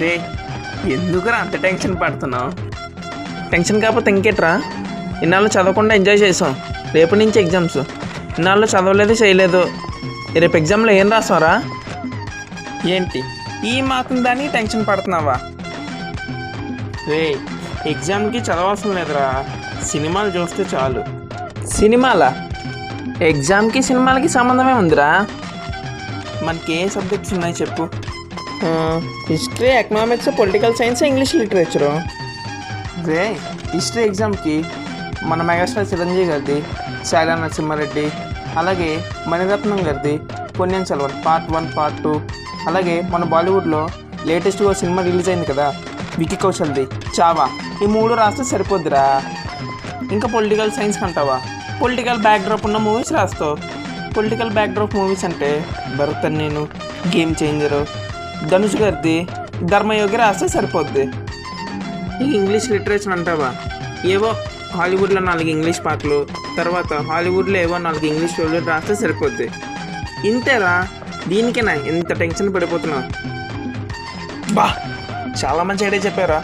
రే ఎందుకురా అంత టెన్షన్ పడుతున్నావు? టెన్షన్ కాకపోతే ఇంకేట్రా? ఇన్నాళ్ళు చదవకుండా ఎంజాయ్ చేసాం, రేపటి నుంచి ఎగ్జామ్స్. ఇన్నాళ్ళు చదవలేదు చేయలేదు, రేపు ఎగ్జామ్లో ఏం రాసావురా? ఏంటి ఈ మాత్రం దానికి టెన్షన్ పడుతున్నావా? రే ఎగ్జామ్కి చదవాల్సిన లేదురా, సినిమాలు చూస్తే చాలు. సినిమాలా? ఎగ్జామ్కి సినిమాలకి సంబంధమే ఉందిరా. మనకి ఏ సబ్జెక్ట్స్ ఉన్నాయి చెప్పు? History, economics, political science, English literature. రే హిస్టరీ ఎగ్జామ్కి మన మెగాస్టార్ చిరంజీవి గారిది, శైలా నరసింహారెడ్డి, అలాగే మణిరత్నం గారిది పొన్నియిన్ సెల్వన్ పార్ట్ 1, పార్ట్ 2, అలాగే మన బాలీవుడ్లో లేటెస్ట్గా సినిమా రిలీజ్ అయింది కదా వికీ కౌశల్ది చావా, ఈ 3 రాస్తే సరిపోద్దిరా. ఇంకా పొలిటికల్ సైన్స్ అంటావా? పొలిటికల్ బ్యాక్డ్రాప్ ఉన్న మూవీస్ రాస్తావు. పొలిటికల్ బ్యాక్డ్రాప్ మూవీస్ అంటే భరత్ అనే నేను, గేమ్ చేంజరు, ధనుష్ గారిది ధర్మయోగి రాస్తే సరిపోద్ది. ఇంగ్లీష్ లిటరేచర్ అంటావా? ఏవో హాలీవుడ్లో 4 ఇంగ్లీష్ పాటలు, తర్వాత హాలీవుడ్లో ఏవో 4 ఇంగ్లీష్ స్టోరీలు రాస్తే సరిపోద్ది. ఇంతేరా, దీనికేనా ఎంత టెన్షన్ పడిపోతున్నావు? బా చాలా మంచి ఐడియా చెప్పారా.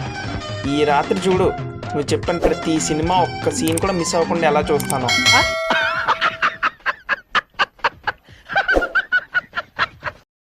ఈ రాత్రి చూడు, నువ్వు చెప్పిన ప్రతి సినిమా ఒక్క సీన్ కూడా మిస్ అవ్వకుండా ఎలా చూస్తాను.